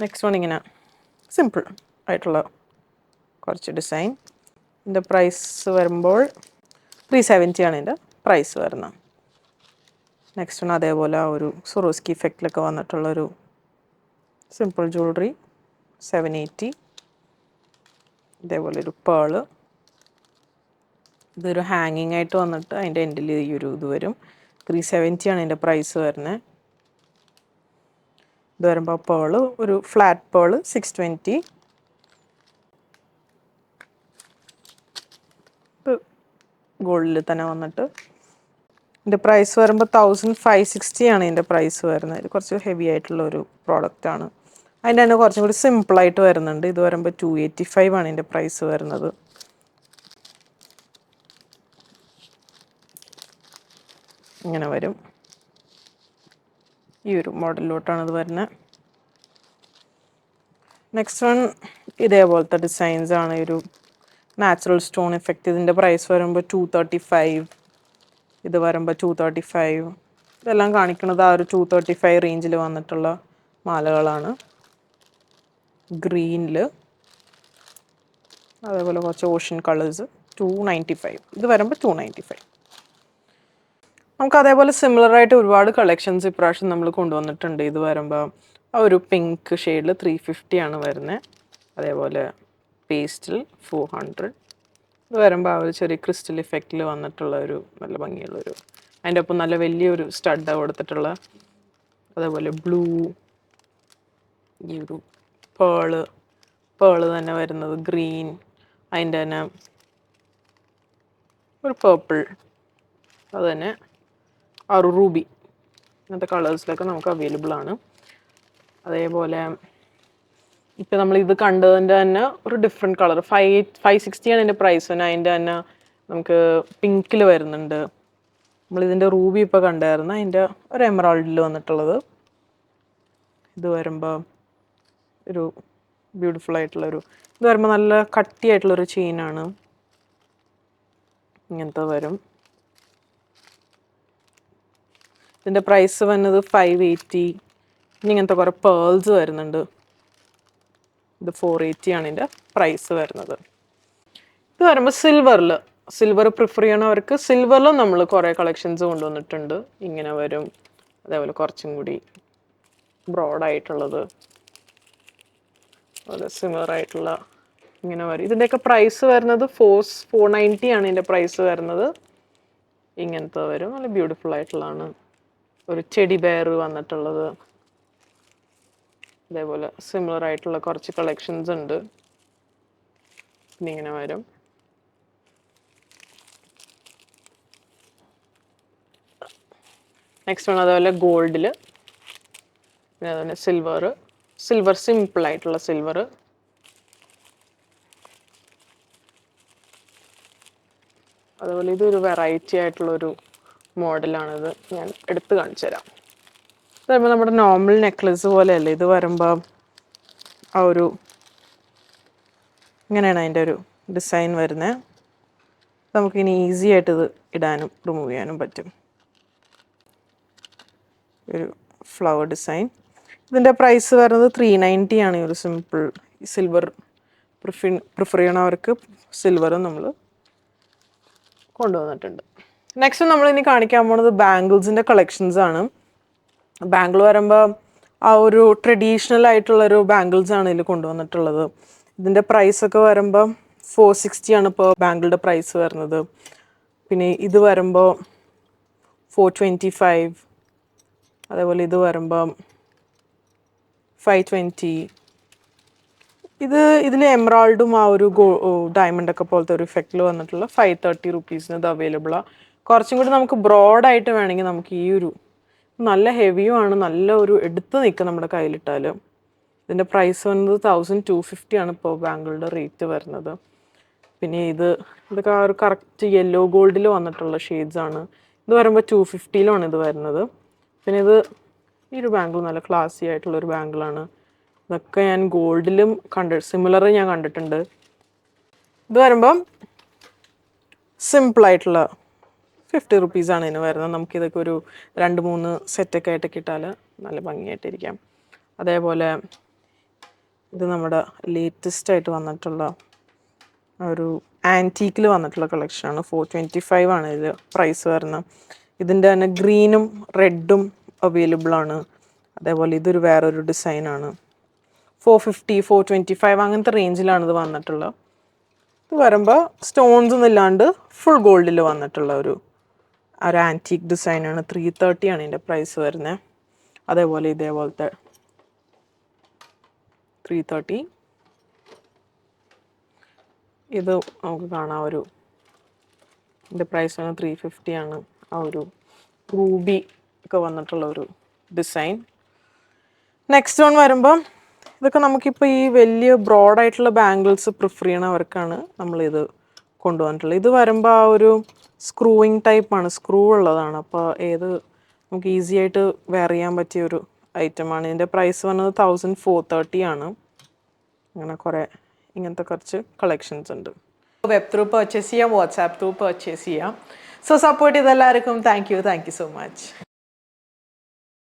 Next one ഇങ്ങനെ simple ആയിട്ടുള്ള കുറച്ച് ഡിസൈൻ. ഇതിൻ്റെ പ്രൈസ് വരുമ്പോൾ 370 ആണ് ഇതിൻ്റെ പ്രൈസ് വരുന്നത്. നെക്സ്റ്റ് വൺ അതേപോലെ ഒരു സൊറോസ്കി ഇഫക്റ്റിലൊക്കെ വന്നിട്ടുള്ളൊരു സിമ്പിൾ ജ്വല്ലറി 780. ഇതേപോലെ ഒരു പേള്, ഇതൊരു ഹാങ്ങിങ് ആയിട്ട് വന്നിട്ട് അതിൻ്റെ എൻഡിൽ ഈ ഒരു ഇത് വരും. 370 ആണ് ഇതിൻ്റെ പ്രൈസ് വരുന്നത്. ഇത് വരുമ്പോൾ പേള് ഒരു ഫ്ലാറ്റ് പേള് 620. ഗോൾഡിൽ തന്നെ വന്നിട്ട് ഇതിൻ്റെ പ്രൈസ് വരുമ്പോൾ 1560 ആണ് ഇതിൻ്റെ പ്രൈസ് വരുന്നത്. ഇത് കുറച്ച് ഹെവി ആയിട്ടുള്ള ഒരു പ്രോഡക്റ്റാണ്. അതിൻ്റെ തന്നെ കുറച്ചും കൂടി സിമ്പിളായിട്ട് വരുന്നുണ്ട്. ഇത് വരുമ്പോൾ 285 ആണ് ഇതിൻ്റെ പ്രൈസ് വരുന്നത്. ഇങ്ങനെ വരും. ഈ ഒരു മോഡലിലോട്ടാണ് ഇത് വരുന്നത്. നെക്സ്റ്റ് വൺ ഇതേപോലത്തെ ഡിസൈൻസ് ആണ്. ഒരു നാച്ചുറൽ സ്റ്റോൺ എഫക്റ്റ്. ഇതിൻ്റെ പ്രൈസ് വരുമ്പോൾ 235. ഇത് വരുമ്പോൾ 235. ഇതെല്ലാം കാണിക്കുന്നത് ആ ഒരു 235 റേഞ്ചിൽ വന്നിട്ടുള്ള മാലകളാണ്. ഗ്രീനിൽ അതേപോലെ കുറച്ച് ഓഷ്യൻ കളേഴ്സ് 295. ഇത് വരുമ്പോൾ 295. നമുക്ക് അതേപോലെ സിമിലറായിട്ട് ഒരുപാട് കളക്ഷൻസ് ഇപ്രാവശ്യം നമ്മൾ കൊണ്ടുവന്നിട്ടുണ്ട്. ഇത് വരുമ്പോൾ ആ ഒരു പിങ്ക് ഷെയ്ഡിൽ 350 ആണ് വരുന്നത്. അതേപോലെ പേസ്റ്റിൽ 400. ഇത് വരുമ്പോൾ ആ ഒരു ചെറിയ ക്രിസ്റ്റൽ ഇഫക്റ്റിൽ വന്നിട്ടുള്ള ഒരു നല്ല ഭംഗിയുള്ളൊരു, അതിൻ്റെ ഒപ്പം നല്ല വലിയൊരു സ്റ്റഡ് കൊടുത്തിട്ടുള്ള, അതേപോലെ ബ്ലൂ, ഈ ഒരു പേള് തന്നെ വരുന്നത് ഗ്രീൻ, അതിൻ്റെ തന്നെ ഒരു പേർപ്പിൾ, അത് തന്നെ ആ ഒരു റൂബി, അങ്ങനത്തെ കളേഴ്സിലൊക്കെ നമുക്ക് അവൈലബിൾ ആണ്. അതേപോലെ ഇപ്പം നമ്മൾ ഇത് കണ്ടതിൻ്റെ തന്നെ ഒരു ഡിഫറെൻറ്റ് കളർ 560 ആണ് ഇതിൻ്റെ പ്രൈസ് തന്നെ. അതിൻ്റെ തന്നെ നമുക്ക് പിങ്കിൽ വരുന്നുണ്ട്. നമ്മളിതിൻ്റെ റൂബി ഇപ്പോൾ കണ്ടായിരുന്നു, അതിൻ്റെ ഒരു എമറാൾഡിൽ വന്നിട്ടുള്ളത്. ഇത് വരുമ്പോൾ ഒരു ബ്യൂട്ടിഫുൾ ആയിട്ടുള്ളൊരു, ഇത് വരുമ്പോൾ നല്ല കട്ടിയായിട്ടുള്ളൊരു ചെയിനാണ്. ഇങ്ങനത്തെ വരും. ഇതിൻ്റെ പ്രൈസ് വന്നത് 580. ഇനി ഇങ്ങനത്തെ കുറേ പേൾസ് വരുന്നുണ്ട്. ഇത് 480 ആണ് ഇതിൻ്റെ പ്രൈസ് വരുന്നത്. ഇത് വരുമ്പോൾ സിൽവർ പ്രിഫർ ചെയ്യണവർക്ക് സിൽവറിലും നമ്മൾ കുറേ കളക്ഷൻസ് കൊണ്ടുവന്നിട്ടുണ്ട്. ഇങ്ങനെ വരും. അതേപോലെ കുറച്ചും കൂടി ബ്രോഡായിട്ടുള്ളത്, അത് സിമിലർ ആയിട്ടുള്ള ഇങ്ങനെ വരും. ഇതിൻ്റെയൊക്കെ പ്രൈസ് വരുന്നത് 490 ആണ് ഇതിൻ്റെ പ്രൈസ് വരുന്നത്. ഇങ്ങനത്തെ വരും. നല്ല ബ്യൂട്ടിഫുൾ ആയിട്ടുള്ളതാണ്. ഒരു ചെടി ബെയർ വന്നിട്ടുള്ളത്. അതേപോലെ സിമിലർ ആയിട്ടുള്ള കുറച്ച് കളക്ഷൻസ് ഉണ്ട്. പിന്നെ ഇങ്ങനെ വരും. നെക്സ്റ്റ് വൺ അതേപോലെ ഗോൾഡിൽ, പിന്നെ അതുപോലെ സിൽവർ സിമ്പിൾ ആയിട്ടുള്ള സിൽവർ. അതുപോലെ ഇതൊരു വെറൈറ്റി ആയിട്ടുള്ളൊരു മോഡലാണിത്. ഞാൻ എടുത്ത് കാണിച്ചു തരാം. ഇത് വരുമ്പോൾ നമ്മുടെ നോർമൽ നെക്ലസ് പോലെയല്ല. ഇത് വരുമ്പോൾ ആ ഒരു ഇങ്ങനെയാണ് അതിൻ്റെ ഒരു ഡിസൈൻ വരുന്നത്. നമുക്കിനി ഈസി ആയിട്ട് ഇത് ഇടാനും റിമൂവ് ചെയ്യാനും പറ്റും. ഒരു ഫ്ലവർ ഡിസൈൻ. ഇതിൻ്റെ പ്രൈസ് വരുന്നത് 390 ആണ്. ഈ ഒരു സിമ്പിൾ സിൽവർ പ്രിഫർ ചെയ്യണവർക്ക് സിൽവറും നമ്മൾ കൊണ്ടുവന്നിട്ടുണ്ട്. നെക്സ്റ്റ് നമ്മളിനി കാണിക്കാൻ പോകുന്നത് ബാംഗിൾസിൻ്റെ കളക്ഷൻസ് ആണ്. ബാംഗിൾ വരുമ്പോൾ ആ ഒരു ട്രഡീഷണൽ ആയിട്ടുള്ളൊരു ബാംഗിൾസ് ആണ് ഇതിൽ കൊണ്ടുവന്നിട്ടുള്ളത്. ഇതിൻ്റെ പ്രൈസൊക്കെ വരുമ്പോൾ 460 ആണ് ഇപ്പോൾ ബാംഗിളുടെ പ്രൈസ് വരുന്നത്. പിന്നെ ഇത് വരുമ്പോൾ 425. അതേപോലെ ഇത് വരുമ്പം 520. ഇതിൽ എമറാൾഡും ആ ഒരു ഡയമണ്ടൊക്കെ പോലത്തെ ഒരു ഇഫക്റ്റിൽ വന്നിട്ടുള്ള 530 റുപ്പീസിന് ഇത് അവൈലബിളാണ്. കുറച്ചും കൂടി നമുക്ക് ബ്രോഡായിട്ട് വേണമെങ്കിൽ നമുക്ക് ഈ ഒരു നല്ല ഹെവിയും ആണ്, നല്ല ഒരു എടുത്ത് നിൽക്കുക നമ്മുടെ കയ്യിലിട്ടാൽ. ഇതിൻ്റെ പ്രൈസ് വന്നത് 1250 ആണ് ഇപ്പോൾ ബാംഗിളുടെ റേറ്റ് വരുന്നത്. പിന്നെ ഇതൊക്കെ ആ ഒരു കറക്റ്റ് യെല്ലോ ഗോൾഡിൽ വന്നിട്ടുള്ള ഷെയ്ഡ്സ് ആണ്. ഇത് വരുമ്പോൾ 250 ഇത് വരുന്നത്. പിന്നെ ഈ ഒരു ബാംഗിൾ നല്ല ക്ലാസി ആയിട്ടുള്ളൊരു ബാംഗിളാണ്. ഇതൊക്കെ ഞാൻ ഗോൾഡിലും സിമിലർ ഞാൻ കണ്ടിട്ടുണ്ട്. ഇത് വരുമ്പം സിമ്പിളായിട്ടുള്ള 50 റുപ്പീസാണ് ഇതിന് വരുന്നത്. നമുക്കിതൊക്കെ ഒരു 2-3 സെറ്റൊക്കെ ആയിട്ടൊക്കെ ഇട്ടാൽ നല്ല ഭംഗിയായിട്ടിരിക്കാം. അതേപോലെ ഇത് നമ്മുടെ ലേറ്റസ്റ്റ് ആയിട്ട് വന്നിട്ടുള്ള ഒരു ആൻറ്റീക്കിൽ വന്നിട്ടുള്ള കളക്ഷനാണ്. 425 ആണ് ഇത് പ്രൈസ് വരുന്നത്. ഇതിൻ്റെ തന്നെ ഗ്രീനും റെഡും അവൈലബിൾ ആണ്. അതേപോലെ ഇതൊരു വേറൊരു ഡിസൈനാണ്. 450, 425 അങ്ങനത്തെ റേഞ്ചിലാണ് ഇത് വന്നിട്ടുള്ളത്. ഇത് വരുമ്പോൾ സ്റ്റോൺസ് ഒന്നും ഇല്ലാണ്ട് ഫുൾ ഗോൾഡിൽ വന്നിട്ടുള്ള ഒരു ആൻറ്റീക്ക് ഡിസൈനാണ്. 330 ആണ് ഇതിൻ്റെ പ്രൈസ് വരുന്നത്. അതേപോലെ ഇതേപോലത്തെ 330. ഇത് നമുക്ക് കാണാം, ഒരു ഇതിൻ്റെ പ്രൈസ് വന്ന് 350 ആണ്. ആ ഒരു റൂബി ഒക്കെ വന്നിട്ടുള്ള ഒരു ഡിസൈൻ. നെക്സ്റ്റ് വൺ വരുമ്പം ഇതൊക്കെ നമുക്കിപ്പോൾ ഈ വലിയ ബ്രോഡായിട്ടുള്ള ബാംഗിൾസ് പ്രിഫർ ചെയ്യണവർക്കാണ് നമ്മളിത് കൊണ്ടുവന്നിട്ടുള്ളത്. ഇത് വരുമ്പോൾ ആ ഒരു സ്ക്രൂയിങ് ടൈപ്പാണ്, സ്ക്രൂ ഉള്ളതാണ്. അപ്പോൾ നമുക്ക് ഈസി ആയിട്ട് വെയർ ചെയ്യാൻ പറ്റിയൊരു ഐറ്റമാണ്. ഇതിൻ്റെ പ്രൈസ് വന്നത് 1430 ആണ്. അങ്ങനെ കുറേ ഇങ്ങനത്തെ കുറച്ച് കളക്ഷൻസ് ഉണ്ട്. വെബ് ത്രൂ പർച്ചേസ് ചെയ്യാം, വാട്സാപ്പ് ത്രൂ പർച്ചേസ് ചെയ്യാം. സോ സപ്പോർട്ട് ചെയ്ത എല്ലാവർക്കും താങ്ക് യു സോ മച്ച്.